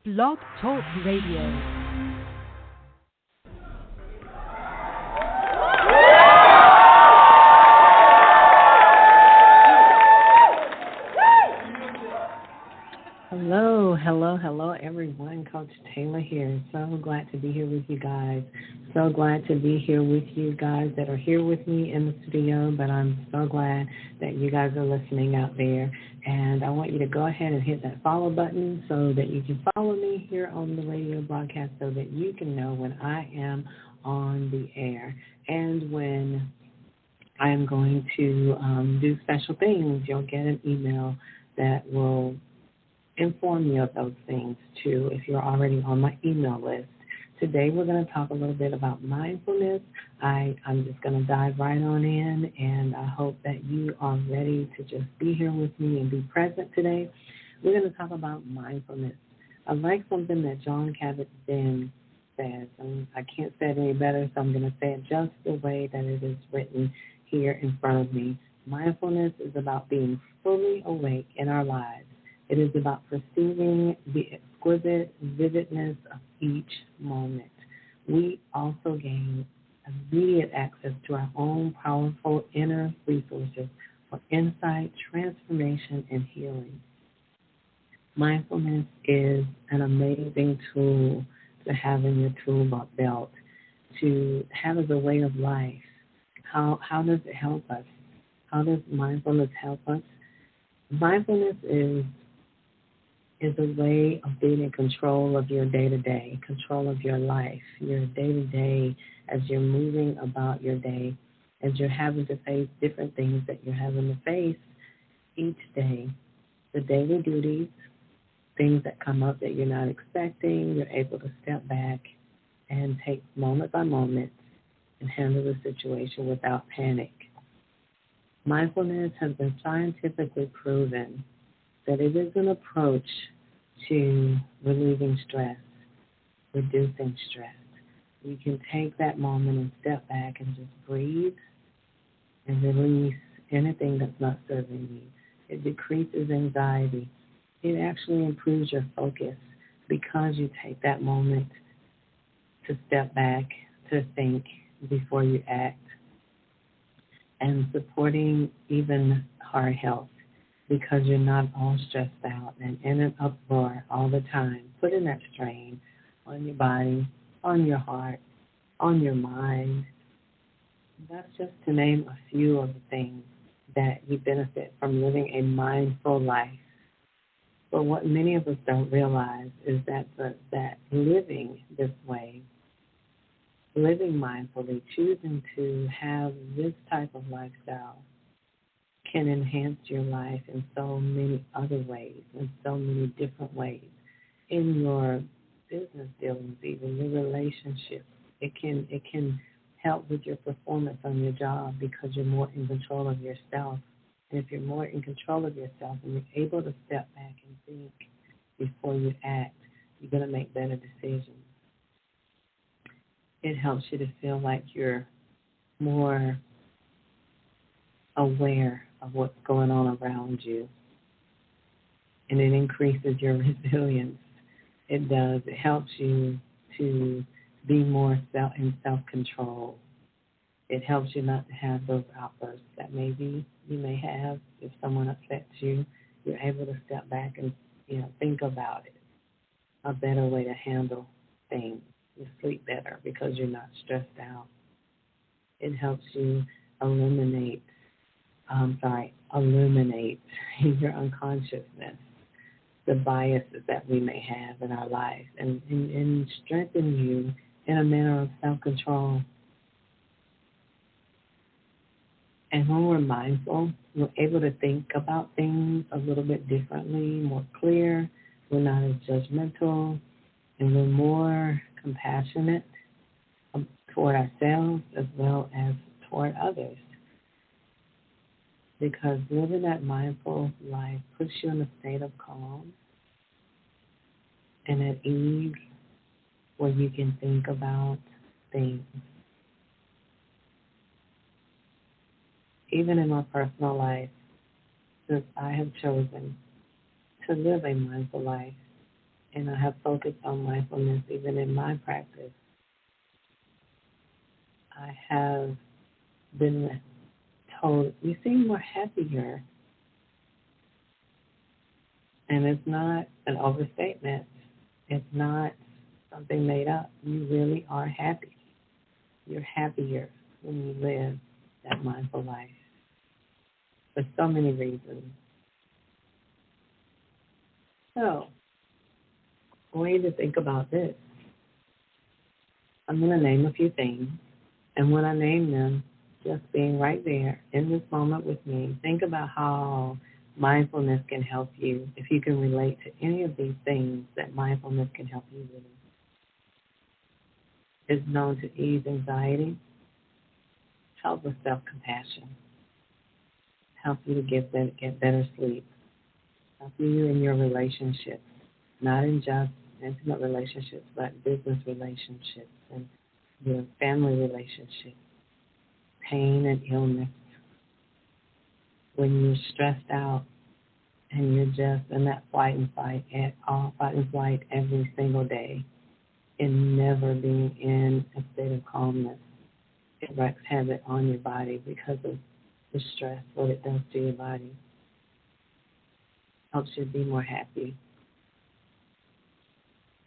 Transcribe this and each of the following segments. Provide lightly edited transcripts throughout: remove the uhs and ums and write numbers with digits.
Blog Talk Radio. Hello, everyone. Coach Taylor here. So glad to be here with you guys. So glad to be here with you guys that are here with me in the studio, but I'm so glad that you guys are listening out there. And I want you to go ahead and hit that follow button so that you can follow me here on the radio broadcast so that you can know when I am on the air and when I am going to do special things. You'll get an email that will inform you of those things, too, if you're already on my email list. Today we're going to talk a little bit about mindfulness. I'm just going to dive right on in, and I hope that you are ready to just be here with me and be present today. We're going to talk about mindfulness. I like something that Jon Kabat-Zinn says, and I can't say it any better, so I'm going to say it just the way that it is written here in front of me. Mindfulness is about being fully awake in our lives. It is about perceiving the exquisite vividness of each moment. We also gain immediate access to our own powerful inner resources for insight, transformation, and healing. Mindfulness is an amazing tool to have in your tool belt, to have as a way of life. How does it help us? How does mindfulness help us? Mindfulness is a way of being in control of your day-to-day, control of your life, your day-to-day as you're moving about your day, as you're having to face different things that you're having to face each day, the daily duties, things that come up that you're not expecting. You're able to step back and take moment by moment and handle the situation without panic. Mindfulness has been scientifically proven that it is an approach to relieving stress, reducing stress. You can take that moment and step back and just breathe and release anything that's not serving you. It decreases anxiety. It actually improves your focus because you take that moment to step back, to think before you act, and supporting even heart health, because you're not all stressed out and in an uproar all the time, putting that strain on your body, on your heart, on your mind. That's just to name a few of the things that you benefit from living a mindful life. But what many of us don't realize is that living this way, living mindfully, choosing to have this type of lifestyle, can enhance your life in so many other ways, in so many different ways. In your business dealings, even your relationships, it can help with your performance on your job because you're more in control of yourself. And if you're more in control of yourself and you're able to step back and think before you act, you're going to make better decisions. It helps you to feel like you're more aware of what's going on around you. And it increases your resilience. It does. It helps you to be more in self-control. It helps you not to have those outbursts that maybe you may have if someone upsets you. You're able to step back and think about it, a better way to handle things. You sleep better because you're not stressed out. It helps you illuminate your unconsciousness, the biases that we may have in our life, and strengthen you in a manner of self-control. And when we're mindful, we're able to think about things a little bit differently, more clear. We're not as judgmental, and we're more compassionate toward ourselves as well as toward others. Because living that mindful life puts you in a state of calm and at ease where you can think about things. Even in my personal life, since I have chosen to live a mindful life and I have focused on mindfulness even in my practice, I have been told, you seem more happier. And it's not an overstatement. It's not something made up. You really are happy. You're happier when you live that mindful life for so many reasons. So, I want you to think about this. I'm going to name a few things. And when I name them, just being right there in this moment with me, think about how mindfulness can help you, if you can relate to any of these things that mindfulness can help you with. It's known to ease anxiety, help with self-compassion, help you to get better sleep, help you in your relationships, not in just intimate relationships, but business relationships and your family relationships, pain and illness. When you're stressed out and you're just in that fight and flight every single day and never being in a state of calmness, it wreaks havoc on your body because of the stress, what it does to your body. Helps you be more happy.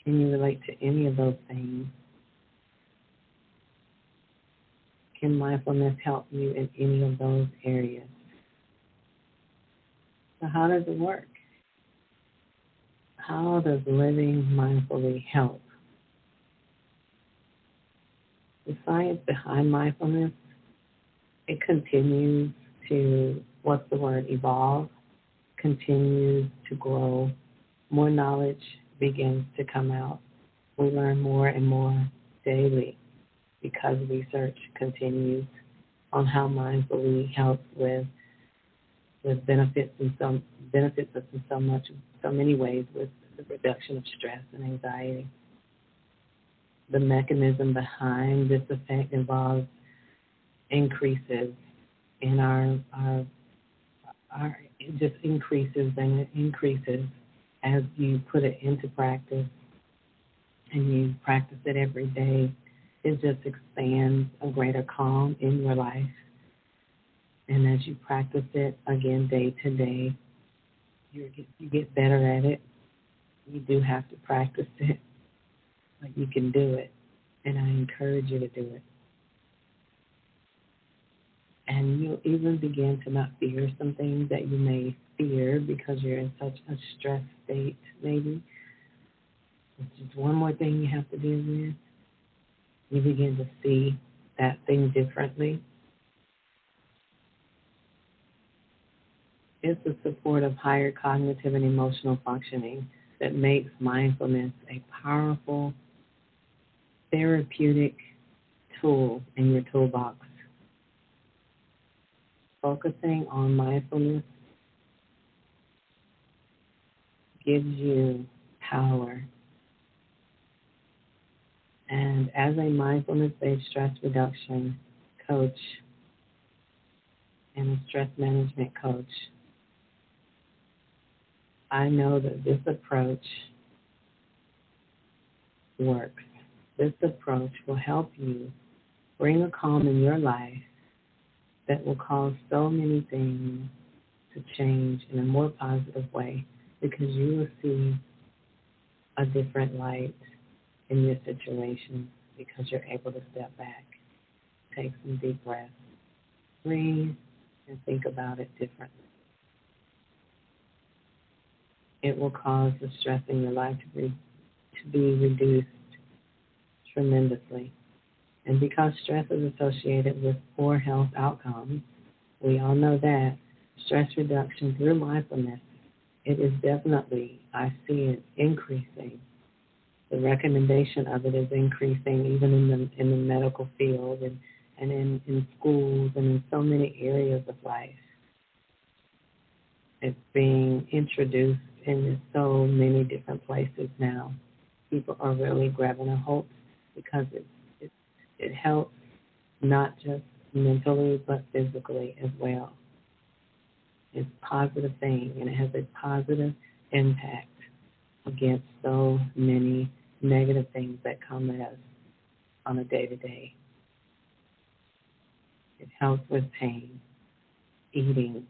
Can you relate to any of those things? Can mindfulness help you in any of those areas? So how does it work? How does living mindfully help? The science behind mindfulness, it continues to, evolve, continues to grow. More knowledge begins to come out. We learn more and more daily because research continues on how mindfully helps with benefits in so many ways, with the reduction of stress and anxiety. The mechanism behind this effect involves increases in it just increases and it increases as you put it into practice and you practice it every day. It just expands a greater calm in your life. And as you practice it again day to day, you get better at it. You do have to practice it, but you can do it. And I encourage you to do it. And you'll even begin to not fear some things that you may fear because you're in such a stress state, maybe. It's just one more thing you have to deal with. You begin to see that thing differently. It's the support of higher cognitive and emotional functioning that makes mindfulness a powerful therapeutic tool in your toolbox. Focusing on mindfulness gives you power. And as a mindfulness-based stress reduction coach and a stress management coach, I know that this approach works. This approach will help you bring a calm in your life that will cause so many things to change in a more positive way, because you will see a different light in your situation because you're able to step back, take some deep breaths, breathe, and think about it differently. It will cause the stress in your life to be reduced tremendously. And because stress is associated with poor health outcomes, we all know that, stress reduction through mindfulness, it is definitely, I see it increasing. The recommendation of it is increasing even in the medical field and in schools and in so many areas of life. It's being introduced in so many different places now. People are really grabbing a hold because it helps not just mentally but physically as well. It's a positive thing and it has a positive impact against so many negative things that come at us on a day-to-day. It helps with pain, eating.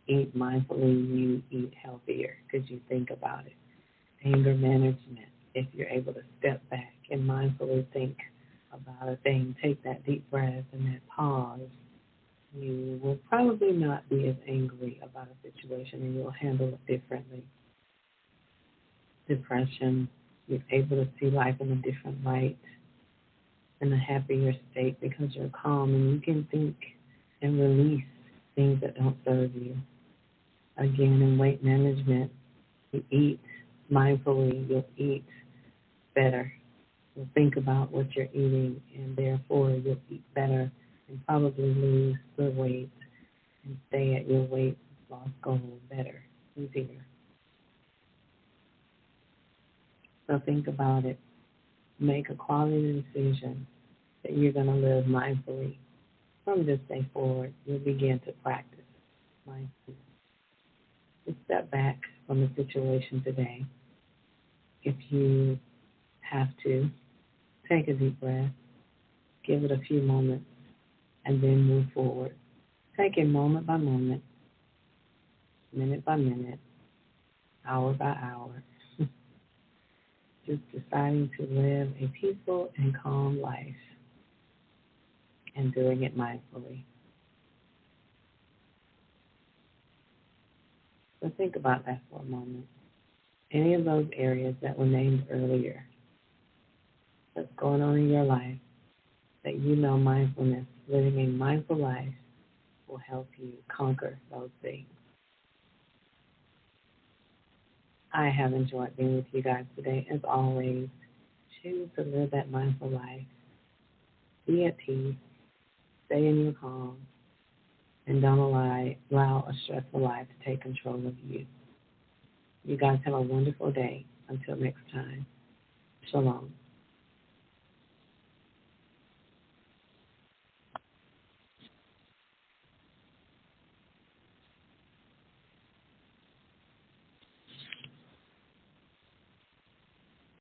Eat mindfully, you eat healthier because you think about it. Anger management, if you're able to step back and mindfully think about a thing, take that deep breath and that pause, you will probably not be as angry about a situation and you'll handle it differently. Depression, you're able to see life in a different light, in a happier state because you're calm and you can think and release things that don't serve you. Again, in weight management, you eat mindfully, you'll eat better. You'll think about what you're eating, and therefore you'll eat better and probably lose the weight and stay at your weight loss goal better, easier. So think about it. Make a quality decision that you're going to live mindfully. From this day forward, you'll begin to practice mindfulness. Just step back from the situation today. If you have to, take a deep breath, give it a few moments, and then move forward. Take it moment by moment, minute by minute, hour by hour. Just deciding to live a peaceful and calm life and doing it mindfully. So think about that for a moment. Any of those areas that were named earlier that's going on in your life that you know mindfulness, living a mindful life will help you conquer those things. I have enjoyed being with you guys today. As always, choose to live that mindful life. Be at peace. Stay in your calm. And don't allow a stressful life to take control of you. You guys have a wonderful day. Until next time, shalom.